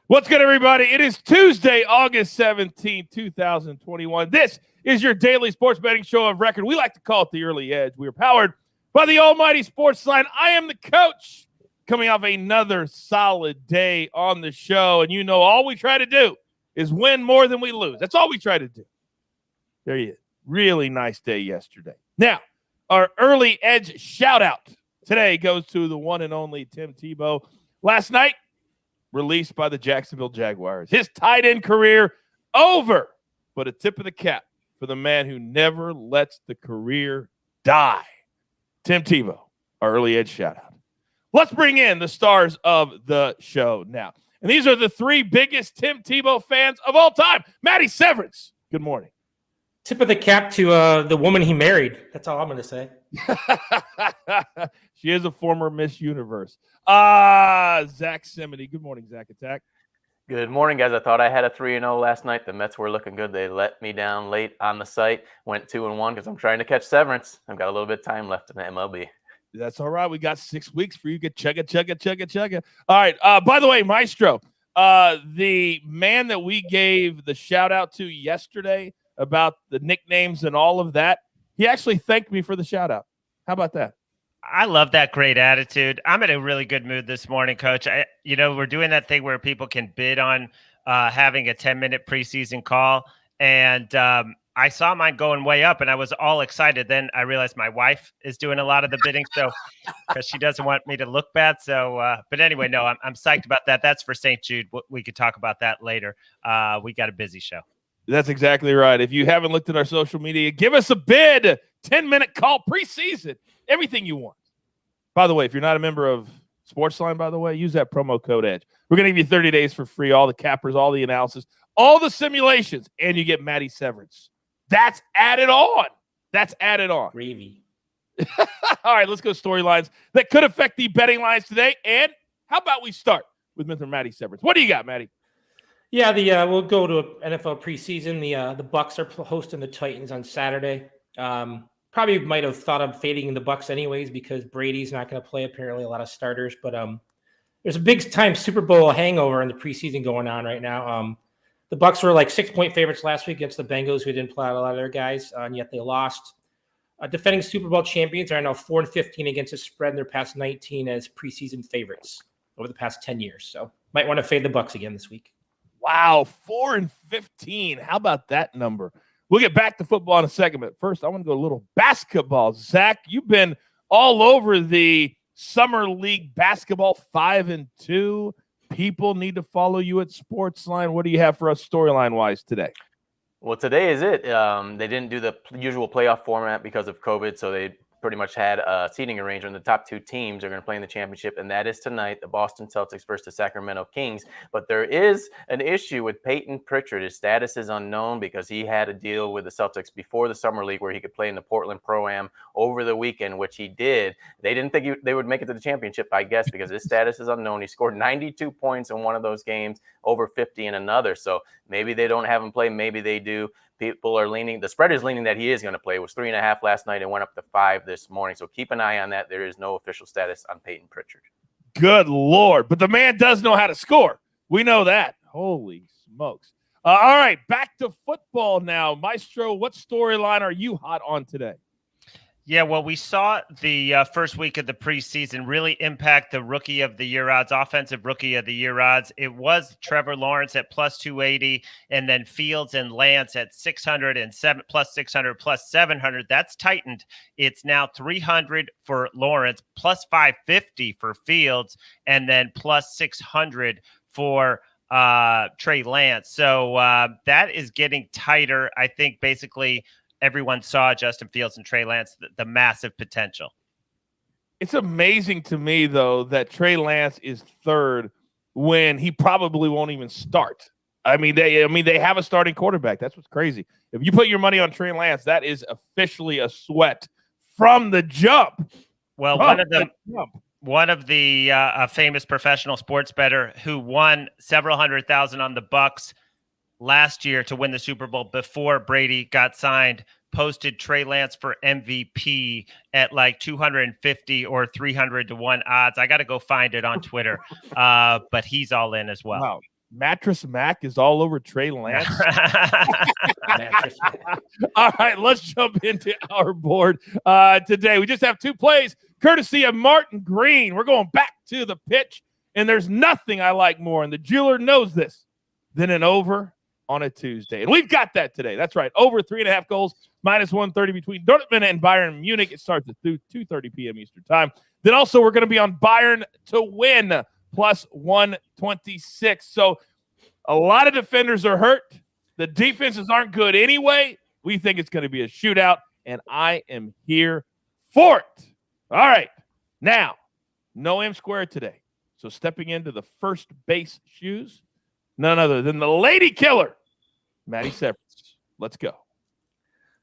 What's good, everybody? It is Tuesday, August 17, 2021. This is your daily sports betting show of record. We like to call it the Early Edge. We are powered by the almighty SportsLine. I am the coach, coming off another solid day on the show. And you know, all we try to do is win more than we lose. That's all we try to do. There you go. Really nice day yesterday. Now, our Early Edge shout-out today goes to the one and only Tim Tebow. Last night, released by the Jacksonville Jaguars. His tight end career over, but a tip of the cap for the man who never lets the career die. Tim Tebow, our Early Edge shout-out. Let's bring in the stars of the show now. And these are the three biggest Tim Tebow fans of all time. Matt Severance, good morning. Tip of the cap to the woman he married. That's all I'm going to say. She is a former Miss Universe. Zack Cimini. Good morning, Zack Attack. Good morning, guys. I thought I had a 3-0 last night. The Mets were looking good. They let me down late on the site. Went 2-1 because I'm trying to catch Severance. I've got a little bit of time left in the MLB. That's all right. We got 6 weeks for you. Get chugga. All right. By the way, Maestro, the man that we gave the shout out to yesterday about the nicknames and all of that, he actually thanked me for the shout out. How about that? I love that great attitude. I'm in a really good mood this morning, Coach. We're doing that thing where people can bid on having a 10-minute preseason call, and I saw mine going way up, and I was all excited. Then I realized my wife is doing a lot of the bidding, so because she doesn't want me to look bad. So, but anyway, no, I'm psyched about that. That's for St. Jude. We could talk about that later. We got a busy show. That's exactly right. If you haven't looked at our social media, give us a bid. 10-minute call preseason. Everything you want. By the way, if you're not a member of SportsLine, by the way, use that promo code EDGE. We're going to give you 30 days for free, all the cappers, all the analysis, all the simulations, and you get Matt Severance. That's added on. Gravy. All right, let's go storylines that could affect the betting lines today. And how about we start with Mr. Matt Severance? What do you got, Matty? Yeah, we'll go to NFL preseason. The Bucs are hosting the Titans on Saturday. Probably might have thought of fading the Bucs anyways because Brady's not going to play. Apparently, a lot of starters, but there's a big time Super Bowl hangover in the preseason going on right now. The Bucs were like 6-point favorites last week against the Bengals, who didn't play out a lot of their guys, and yet they lost. Defending Super Bowl champions are now 4-15 against the spread in their past 19 as preseason favorites over the past 10 years. So might want to fade the Bucs again this week. Wow, 4-15. How about that number? We'll get back to football in a second, but first I want to go a little basketball. Zach, you've been all over the Summer League basketball 5-2. People need to follow you at SportsLine. What do you have for us storyline-wise today? Well, today is it. They didn't do the usual playoff format because of COVID, so they pretty much had a seating arrangement. The top two teams are going to play in the championship, and that is tonight, the Boston Celtics versus the Sacramento Kings. But there is an issue with Peyton Pritchard. His status is unknown because he had a deal with the Celtics before the Summer League where he could play in the Portland Pro-Am over the weekend, which he did. They didn't think they would make it to the championship, I guess, because his status is unknown. He scored 92 points in one of those games, over 50 in another. So maybe they don't have him play, maybe they do. People are leaning, the spread is leaning that he is going to play. It was 3.5 last night and went up to 5 this morning. So keep an eye on that. There is no official status on Peyton Pritchard. Good Lord. But the man does know how to score. We know that. Holy smokes. All right, back to football now. Maestro, what storyline are you hot on today? Yeah, well, we saw the first week of the preseason really impact the Rookie of the Year odds, Offensive Rookie of the Year odds. It was Trevor Lawrence at plus 280, and then Fields and Lance at 600 and plus 600, plus 700. That's tightened. It's now 300 for Lawrence, plus 550 for Fields, and then plus 600 for Trey Lance. So that is getting tighter. I think basically everyone saw Justin Fields and Trey Lance, the massive potential. It's amazing to me, though, that Trey Lance is third when he probably won't even start. I mean, they have a starting quarterback. That's what's crazy. If you put your money on Trey Lance, that is officially a sweat from the jump. Well, one of the famous professional sports bettor who won several $100,000 on the Bucs last year to win the Super Bowl before Brady got signed posted Trey Lance for MVP at like 250 or 300 to 1 odds. I got to go find it on Twitter, but he's all in as well. Wow. Mattress Mac is all over Trey Lance. Mattress Mac. All right, let's jump into our board today. We just have 2 plays courtesy of Martin Green. We're going back to the pitch, and there's nothing I like more, and the jeweler knows this, than an over on a Tuesday. And we've got that today. That's right, over 3.5 goals, minus 130 between Dortmund and Bayern Munich. It starts at 2:30 p.m. Eastern time. Then also we're going to be on Bayern to win, plus 126. So a lot of defenders are hurt. The defenses aren't good anyway. We think it's going to be a shootout, and I am here for it. All right. Now, no M square today. So stepping into the first base shoes, none other than the lady killer, Matt Severance. Let's go.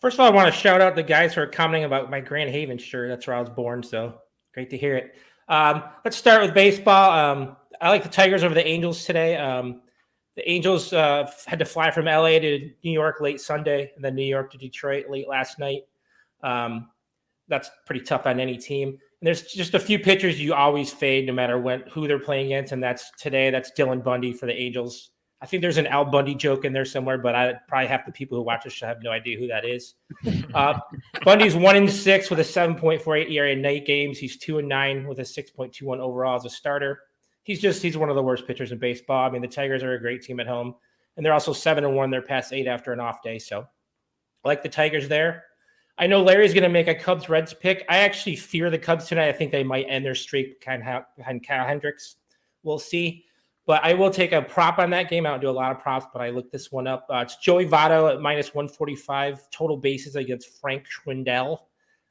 First of all, I want to shout out the guys who are commenting about my Grand Haven shirt. That's where I was born, so great to hear it. Let's start with baseball. I like the Tigers over the Angels today. The Angels had to fly from LA to New York late Sunday, and then New York to Detroit late last night. That's pretty tough on any team. And there's just a few pitchers you always fade no matter who they're playing against, and that's Dylan Bundy for the Angels. I think there's an Al Bundy joke in there somewhere, but probably half the people who watch this show have no idea who that is. Bundy's 1-6 with a 7.48 ERA in 8 games. He's 2-9 with a 6.21 overall as a starter. He's one of the worst pitchers in baseball. I mean, the Tigers are a great team at home, and they're also 7-1. They're past 8 after an off day. So I like the Tigers there. I know Larry's going to make a Cubs-Reds pick. I actually fear the Cubs tonight. I think they might end their streak behind Kyle Hendricks. We'll see. But I will take a prop on that game. I don't do a lot of props, but I looked this one up. It's Joey Votto at minus 145 total bases against Frank Schwindel.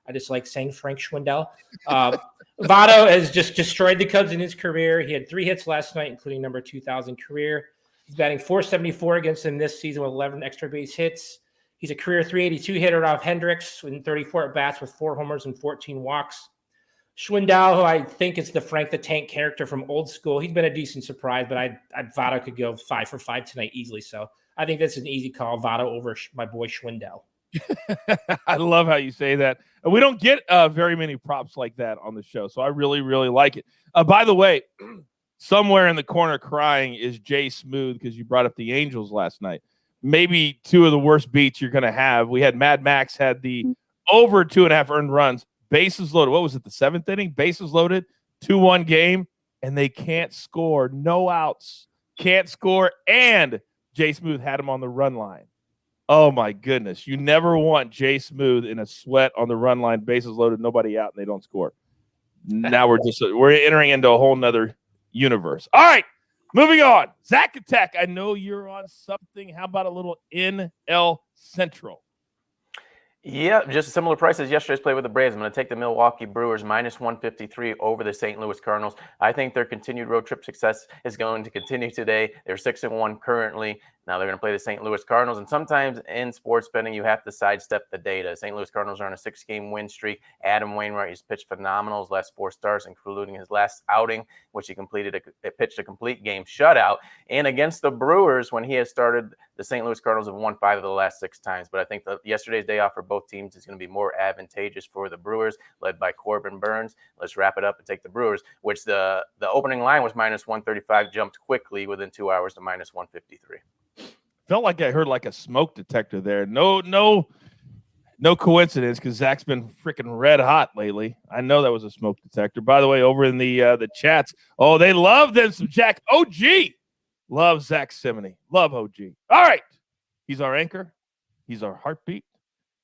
I just like saying Frank Schwindel. Votto has just destroyed the Cubs in his career. He had 3 hits last night, including number 2,000 career. He's batting .474 against them this season with 11 extra base hits. He's a career .382 hitter off Hendricks in 34 at-bats with 4 homers and 14 walks. Schwindel, who I think is the Frank the Tank character from old school, he's been a decent surprise, but Votto could go 5 for 5 tonight easily. So I think this is an easy call, Votto over my boy Schwindel. I love how you say that. We don't get very many props like that on the show, so I really, really like it. By the way, somewhere in the corner crying is Jay Smooth because you brought up the Angels last night. Maybe 2 of the worst beats you're going to have. We had Mad Max had the over 2.5 earned runs. Bases loaded. What was it? The 7th inning? Bases loaded. 2-1 game. And they can't score. No outs. Can't score. And Jay Smooth had him on the run line. Oh, my goodness. You never want Jay Smooth in a sweat on the run line. Bases loaded. Nobody out. And they don't score. Now we're entering into a whole nother universe. All right. Moving on. Zack Attack. I know you're on something. How about a little NL Central? Yeah, just a similar price as yesterday's play with the Braves. I'm going to take the Milwaukee Brewers minus 153 over the St. Louis Cardinals. I think their continued road trip success is going to continue today. They're 6-1 currently. Now they're going to play the St. Louis Cardinals. And sometimes in sports betting, you have to sidestep the data. St. Louis Cardinals are on a 6-game win streak. Adam Wainwright has pitched phenomenal his last 4 starts, including his last outing, which he pitched a complete game shutout. And against the Brewers, when he has started, the St. Louis Cardinals have won 5 of the last 6 times. But I think yesterday's day off for both teams is going to be more advantageous for the Brewers, led by Corbin Burns. Let's wrap it up and take the Brewers, which the opening line was minus 135, jumped quickly within 2 hours to minus 153. Felt like I heard like a smoke detector there. No coincidence because Zach's been freaking red hot lately. I know that was a smoke detector. By the way, over in the chats, oh, they love them some Jack. OG love Zack Cimini. Love OG. All right. He's our anchor. He's our heartbeat.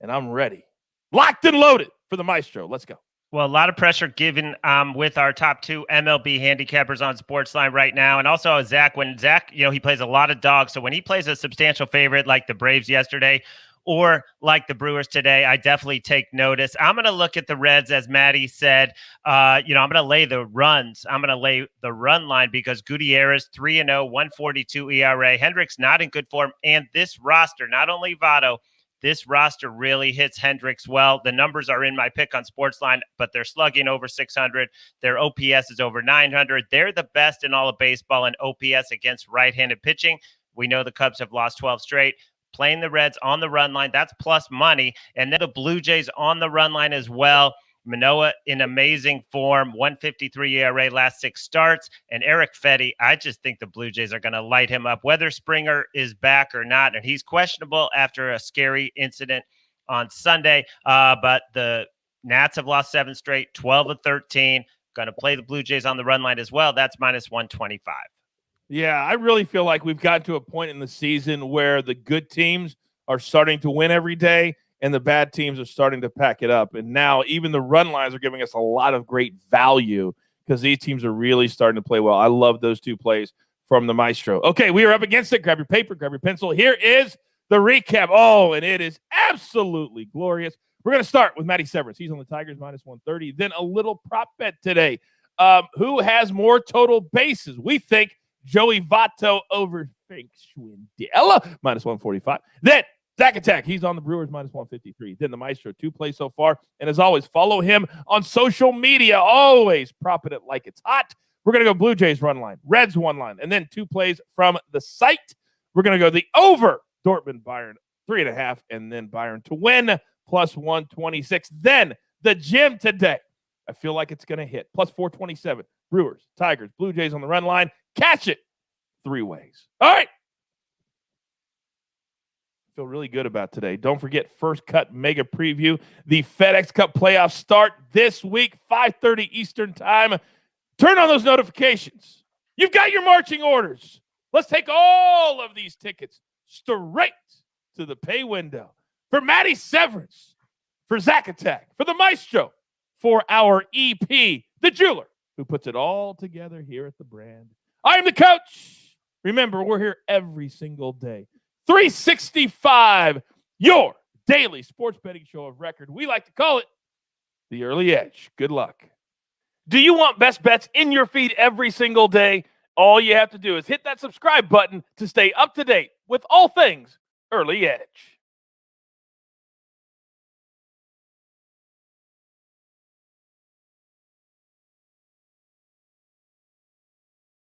And I'm ready. Locked and loaded for the Maestro. Let's go. Well, a lot of pressure given with our top 2 MLB handicappers on SportsLine right now. And also Zach, when Zach, he plays a lot of dogs. So when he plays a substantial favorite like the Braves yesterday or like the Brewers today, I definitely take notice. I'm going to look at the Reds, as Maddie said. I'm going to lay the runs. I'm going to lay the run line because Gutierrez, 3-0, 1.42 ERA. Hendricks not in good form. And this roster, not only Votto, this roster really hits Hendricks well. The numbers are in my pick on SportsLine, but they're slugging over 600. Their OPS is over 900. They're the best in all of baseball in OPS against right-handed pitching. We know the Cubs have lost 12 straight. Playing the Reds on the run line, that's plus money. And then the Blue Jays on the run line as well. Manoah in amazing form, 153 ERA last 6 starts. And Eric Fetty, I just think the Blue Jays are going to light him up, whether Springer is back or not. And he's questionable after a scary incident on Sunday. But the Nats have lost 7 straight, 12 of 13. Going to play the Blue Jays on the run line as well. That's minus 125. Yeah, I really feel like we've gotten to a point in the season where the good teams are starting to win every day and the bad teams are starting to pack it up. And now even the run lines are giving us a lot of great value because these teams are really starting to play well. I love those 2 plays from the Maestro. Okay, we are up against it. Grab your paper, grab your pencil. Here is the recap. Oh, and it is absolutely glorious. We're going to start with Matt Severance. He's on the Tigers, minus 130. Then a little prop bet today. Who has more total bases? We think Joey Votto over Frank Schwindel, minus 145. Then Zack Attack, he's on the Brewers, minus 153. Then the Maestro, 2 plays so far. And as always, follow him on social media. Always propping it like it's hot. We're going to go Blue Jays run line, Reds 1 line, and then 2 plays from the site. We're going to go the over Dortmund Bayern 3.5, and then Bayern to win plus 126. Then the gym today. I feel like it's going to hit plus 427. Brewers, Tigers, Blue Jays on the run line. Catch it 3 ways. All right. Feel really good about today. Don't forget First Cut Mega Preview. The FedEx Cup playoffs start this week, 5:30 Eastern Time. Turn on those notifications. You've got your marching orders. Let's take all of these tickets straight to the pay window. For Matty Severance, for Zack Attack, for the Maestro, for our EP, the jeweler, who puts it all together here at the brand. I am the coach. Remember, we're here every single day. 365, your daily sports betting show of record. We like to call it the Early Edge. Good luck. Do you want best bets in your feed every single day? All you have to do is hit that subscribe button to stay up to date with all things Early Edge.